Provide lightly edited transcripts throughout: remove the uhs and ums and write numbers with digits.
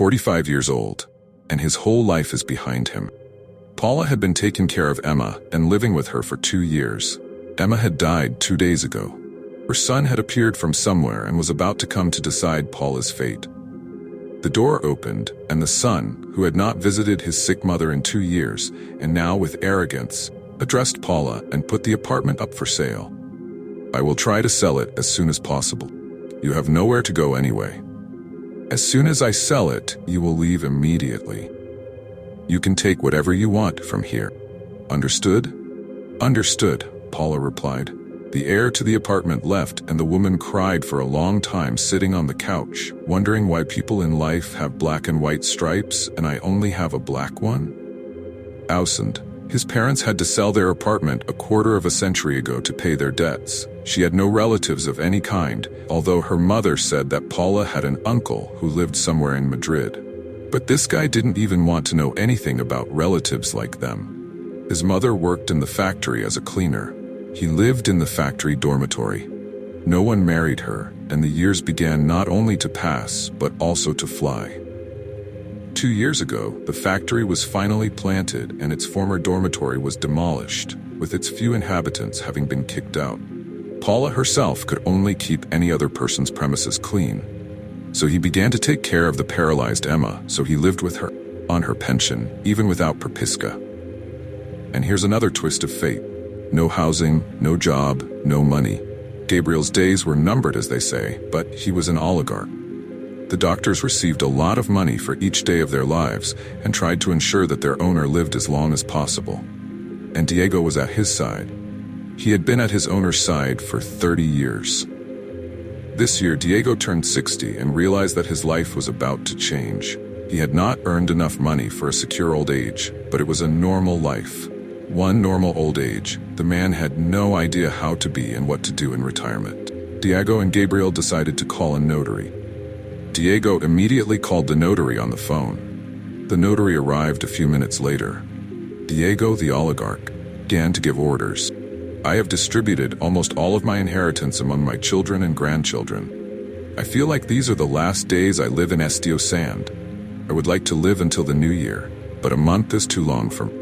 45 years old, and his whole life is behind him. Paula had been taking care of Emma and living with her for 2 years. Emma had died 2 days ago. Her son had appeared from somewhere and was about to come to decide Paula's fate. The door opened, and the son, who had not visited his sick mother in 2 years, and now with arrogance, addressed Paula and put the apartment up for sale. "I will try to sell it as soon as possible. You have nowhere to go anyway. As soon as I sell it, you will leave immediately. You can take whatever you want from here. Understood?" "Understood," Paula replied. The heir to the apartment left, and the woman cried for a long time, sitting on the couch, wondering why people in life have black and white stripes and I only have a black one. Ausend. His parents had to sell their apartment a quarter of a century ago to pay their debts. She had no relatives of any kind, although her mother said that Paula had an uncle who lived somewhere in Madrid. But this guy didn't even want to know anything about relatives like them. His mother worked in the factory as a cleaner. He lived in the factory dormitory. No one married her, and the years began not only to pass, but also to fly. 2 years ago, the factory was finally planted and its former dormitory was demolished, with its few inhabitants having been kicked out. Paula herself could only keep any other person's premises clean. So he began to take care of the paralyzed Emma, so he lived with her, on her pension, even without propiska. And here's another twist of fate. No housing, no job, no money. Gabriel's days were numbered, as they say, but he was an oligarch. The doctors received a lot of money for each day of their lives and tried to ensure that their owner lived as long as possible. And Diego was at his side. He had been at his owner's side for 30 years. This year, Diego turned 60 and realized that his life was about to change. He had not earned enough money for a secure old age, but it was a normal life. One normal old age. The man had no idea how to be and what to do in retirement. Diego and Gabriel decided to call a notary. Diego immediately called the notary on the phone. The notary arrived a few minutes later. Diego, the oligarch, began to give orders. "I have distributed almost all of my inheritance among my children and grandchildren. I feel like these are the last days I live in Estio Sand. I would like to live until the new year, but a month is too long for me.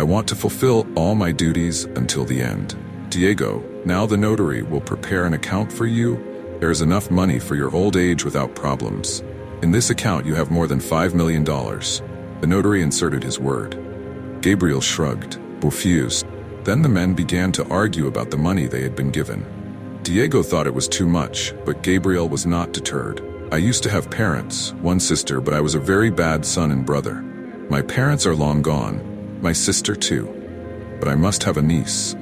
I want to fulfill all my duties until the end. Diego, now the notary will prepare an account for you. There is enough money for your old age without problems. In this account you have more than $5 million. The notary inserted his word. Gabriel shrugged, refused. Then the men began to argue about the money they had been given. Diego thought it was too much, but Gabriel was not deterred. "I used to have parents, one sister, but I was a very bad son and brother. My parents are long gone, my sister too. But I must have a niece.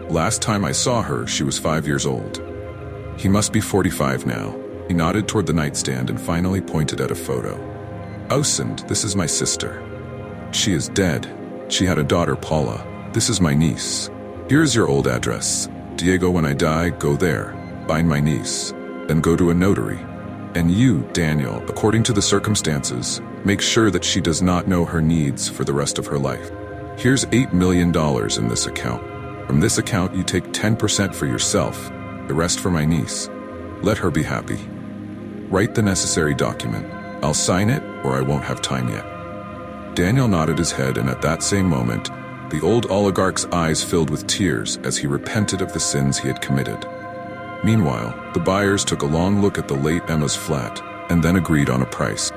Last time I saw her, she was 5 years old. He must be 45 now." He nodded toward the nightstand and finally pointed at a photo. "Ausend, this is my sister. She is dead. She had a daughter, Paula. This is my niece. Here's your old address. Diego, when I die, go there, find my niece, then go to a notary. And you, Daniel, according to the circumstances, make sure that she does not know her needs for the rest of her life. Here's $8 million in this account. From this account you take 10% for yourself, the rest for my niece. Let her be happy. Write the necessary document. I'll sign it, or I won't have time yet." Daniel nodded his head, and at that same moment, the old oligarch's eyes filled with tears as he repented of the sins he had committed. Meanwhile, the buyers took a long look at the late Emma's flat, and then agreed on a price.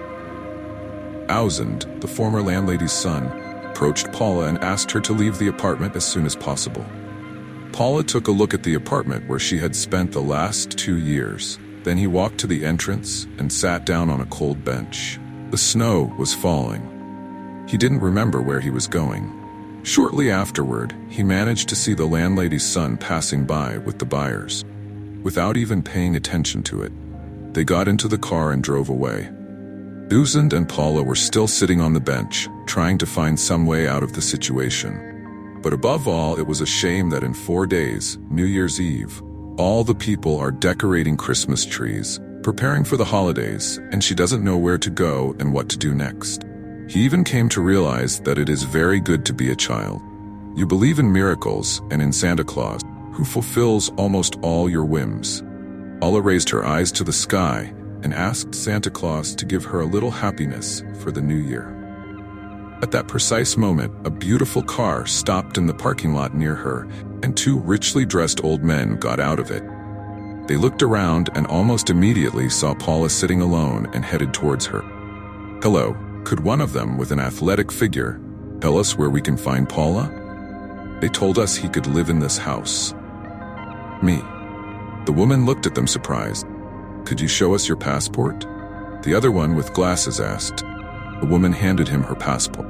Ausend, the former landlady's son, approached Paula and asked her to leave the apartment as soon as possible. Paula took a look at the apartment where she had spent the last 2 years. Then he walked to the entrance and sat down on a cold bench. The snow was falling. He didn't remember where he was going. Shortly afterward, he managed to see the landlady's son passing by with the buyers. Without even paying attention to it, they got into the car and drove away. Ausend and Paula were still sitting on the bench, trying to find some way out of the situation. But above all, it was a shame that in 4 days, New Year's Eve, all the people are decorating Christmas trees, preparing for the holidays, and she doesn't know where to go and what to do next. He even came to realize that it is very good to be a child. You believe in miracles and in Santa Claus, who fulfills almost all your whims. Paula raised her eyes to the sky and asked Santa Claus to give her a little happiness for the new year. At that precise moment, a beautiful car stopped in the parking lot near her, and two richly dressed old men got out of it. They looked around and almost immediately saw Paula sitting alone and headed towards her. "Hello, could one of them, with an athletic figure, tell us where we can find Paula? They told us he could live in this house." "Me." The woman looked at them surprised. "Could you show us your passport?" The other one with glasses asked. The woman handed him her passport.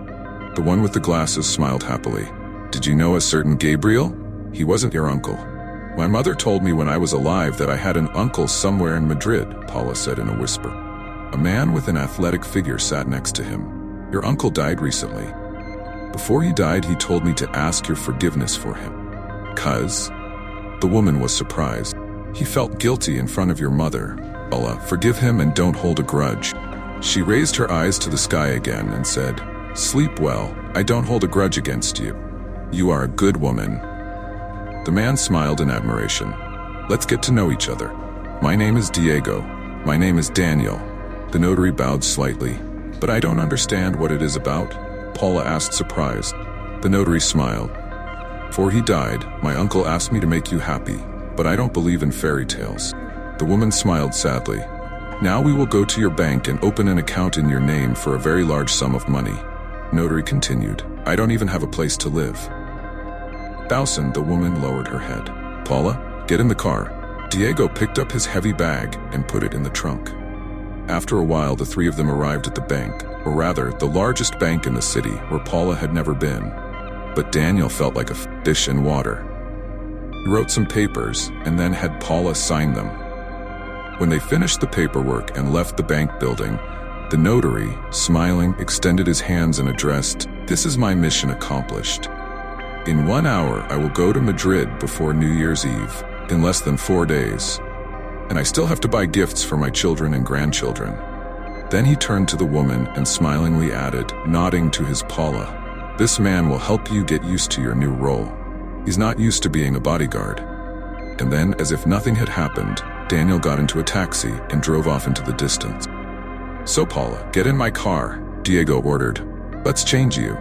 The one with the glasses smiled happily. "Did you know a certain Gabriel? He wasn't your uncle. My mother told me when I was alive that I had an uncle somewhere in Madrid," Paula said in a whisper. A man with an athletic figure sat next to him. "Your uncle died recently. Before he died, he told me to ask your forgiveness for him." "'Cause?" The woman was surprised. "He felt guilty in front of your mother. Paula, forgive him and don't hold a grudge." She raised her eyes to the sky again and said, "Sleep well. I don't hold a grudge against you. You are a good woman." The man smiled in admiration. "Let's get to know each other. My name is Diego. My name is Daniel." The notary bowed slightly. "But I don't understand what it is about," Paula asked, surprised. The notary smiled. "Before he died, my uncle asked me to make you happy, but I don't believe in fairy tales." The woman smiled sadly. "Now we will go to your bank and open an account in your name for a very large sum of money." Notary continued, "I don't even have a place to live." "1,000," the woman lowered her head. "Paula, get in the car." Diego picked up his heavy bag and put it in the trunk. After a while, the three of them arrived at the bank, or rather, the largest bank in the city where Paula had never been. But Daniel felt like a fish in water. He wrote some papers and then had Paula sign them. When they finished the paperwork and left the bank building, the notary, smiling, extended his hands and addressed, "This is my mission accomplished. In 1 hour, I will go to Madrid before New Year's Eve, in less than 4 days. And I still have to buy gifts for my children and grandchildren." Then he turned to the woman and smilingly added, nodding to his Paula, "This man will help you get used to your new role. He's not used to being a bodyguard." And then, as if nothing had happened, Daniel got into a taxi and drove off into the distance. "So Paula, get in my car," Diego ordered. "Let's change you."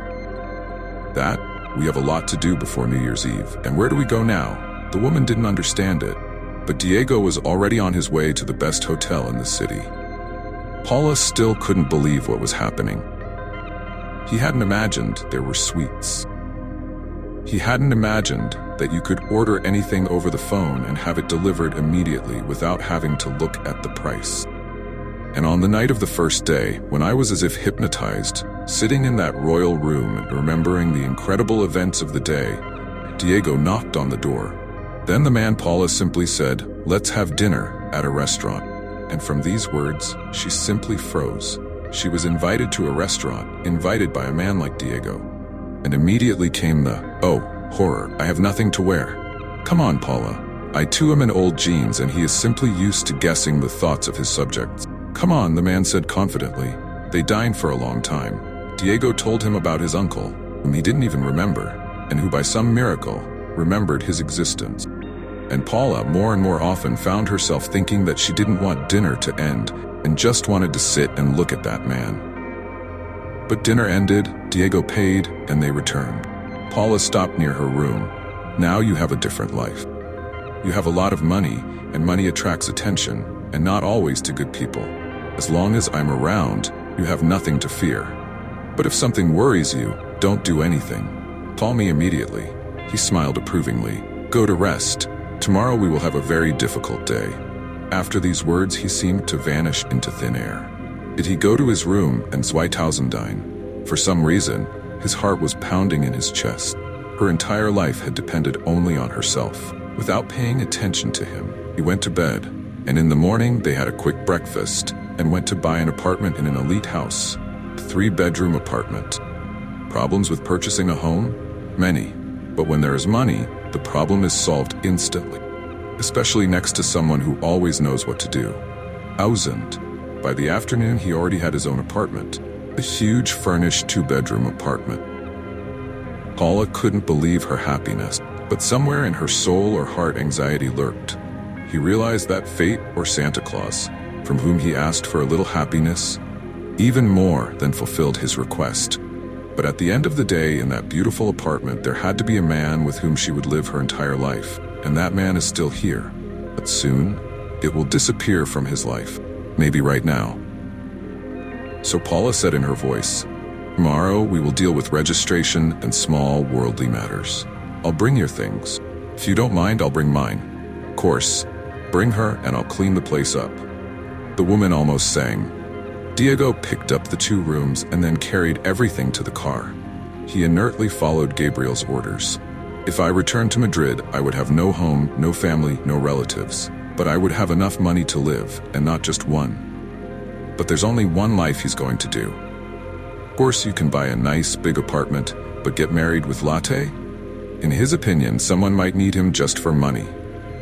"That? We have a lot to do before New Year's Eve. And where do we go now?" The woman didn't understand it, but Diego was already on his way to the best hotel in the city. Paula still couldn't believe what was happening. He hadn't imagined there were suites. He hadn't imagined that you could order anything over the phone and have it delivered immediately without having to look at the price. And on the night of the first day, when I was as if hypnotized, sitting in that royal room and remembering the incredible events of the day, Diego knocked on the door. Then the man Paula simply said, "Let's have dinner at a restaurant." And from these words, she simply froze. She was invited to a restaurant, invited by a man like Diego. And immediately came the, "Oh, horror, I have nothing to wear." "Come on, Paula. I too am in old jeans and he is simply used to guessing the thoughts of his subjects." "Come on," the man said confidently. They dined for a long time. Diego told him about his uncle, whom he didn't even remember, and who by some miracle remembered his existence. And Paula more and more often found herself thinking that she didn't want dinner to end and just wanted to sit and look at that man. But dinner ended, Diego paid, and they returned. Paula stopped near her room. "Now you have a different life. You have a lot of money, and money attracts attention, and not always to good people. As long as I'm around, you have nothing to fear. But if something worries you, don't do anything. Call me immediately." He smiled approvingly. "Go to rest. Tomorrow we will have a very difficult day." After these words, he seemed to vanish into thin air. Did he go to his room and 2009? For some reason, his heart was pounding in his chest. Her entire life had depended only on herself. Without paying attention to him, he went to bed, and in the morning they had a quick breakfast and went to buy an apartment in an elite house, a 3-bedroom apartment. Problems with purchasing a home? Many. But when there is money, the problem is solved instantly, especially next to someone who always knows what to do. 1000. By the afternoon, he already had his own apartment, a huge furnished 2-bedroom apartment. Paula couldn't believe her happiness, but somewhere in her soul or heart anxiety lurked. He realized that fate, or Santa Claus, from whom he asked for a little happiness, even more than fulfilled his request. But at the end of the day, in that beautiful apartment, there had to be a man with whom she would live her entire life, and that man is still here. But soon, it will disappear from his life, maybe right now. So Paula said in her voice, "Tomorrow we will deal with registration and small worldly matters. I'll bring your things. If you don't mind, I'll bring mine. Of course, bring her and I'll clean the place up." The woman almost sang. Diego picked up the 2 rooms and then carried everything to the car. He inertly followed Gabriel's orders. "If I returned to Madrid, I would have no home, no family, no relatives. But I would have enough money to live, and not just one. But there's only one life he's going to do. Of course, you can buy a nice, big apartment, but get married with latte?" In his opinion, someone might need him just for money.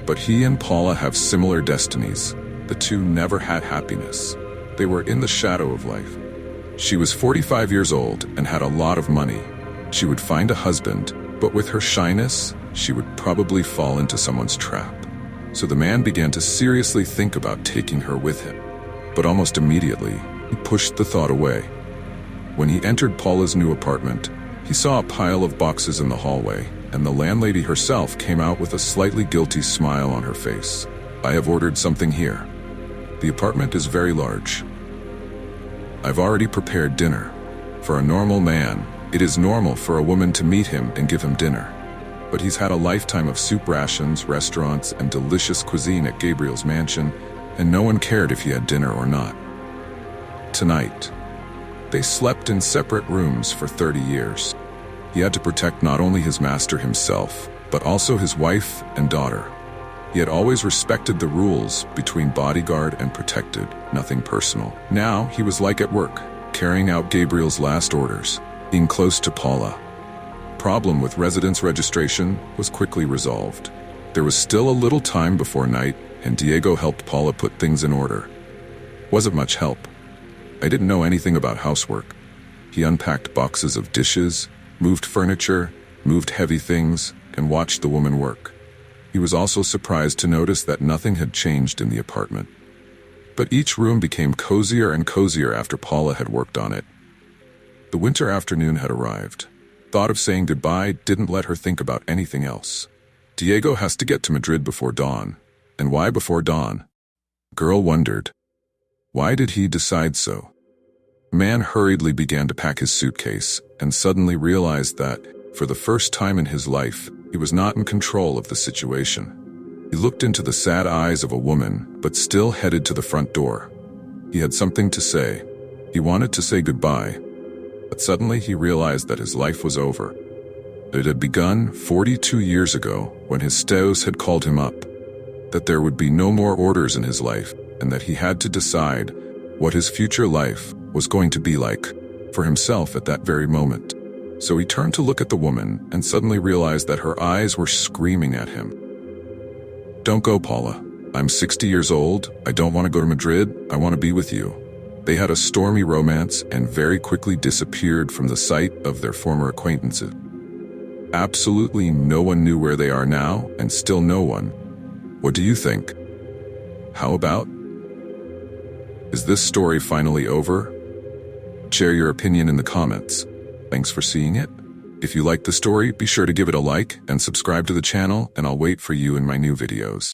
But he and Paula have similar destinies. The two never had happiness. They were in the shadow of life. She was 45 years old and had a lot of money. She would find a husband, but with her shyness, she would probably fall into someone's trap. So the man began to seriously think about taking her with him. But almost immediately, he pushed the thought away. When he entered Paula's new apartment, he saw a pile of boxes in the hallway, and the landlady herself came out with a slightly guilty smile on her face. "I have ordered something here. The apartment is very large. I've already prepared dinner. For a normal man, it is normal for a woman to meet him and give him dinner. But he's had a lifetime of soup rations, restaurants, and delicious cuisine at Gabriel's mansion, and no one cared if he had dinner or not. Tonight, they slept in separate rooms for 30 years. He had to protect not only his master himself, but also his wife and daughter. He had always respected the rules between bodyguard and protected, nothing personal. Now he was like at work, carrying out Gabriel's last orders, being close to Paula. Problem with residence registration was quickly resolved. There was still a little time before night, and Diego helped Paula put things in order. Wasn't much help. I didn't know anything about housework. He unpacked boxes of dishes, moved furniture, moved heavy things, and watched the woman work. He was also surprised to notice that nothing had changed in the apartment. But each room became cozier and cozier after Paula had worked on it. The winter afternoon had arrived. Thought of saying goodbye didn't let her think about anything else. Diego has to get to Madrid before dawn. And why before dawn? Girl wondered. Why did he decide so? Man hurriedly began to pack his suitcase and suddenly realized that, for the first time in his life, he was not in control of the situation. He looked into the sad eyes of a woman, but still headed to the front door. He had something to say. He wanted to say goodbye, but suddenly he realized that his life was over. It had begun 42 years ago when his spouse had called him up, that there would be no more orders in his life, and that he had to decide what his future life was going to be like for himself at that very moment. So he turned to look at the woman and suddenly realized that her eyes were screaming at him. "Don't go, Paula. I'm 60 years old. I don't want to go to Madrid. I want to be with you." They had a stormy romance and very quickly disappeared from the sight of their former acquaintances. Absolutely no one knew where they are now, and still no one. What do you think? How about? Is this story finally over? Share your opinion in the comments. Thanks for seeing it. If you liked the story, be sure to give it a like and subscribe to the channel, and I'll wait for you in my new videos.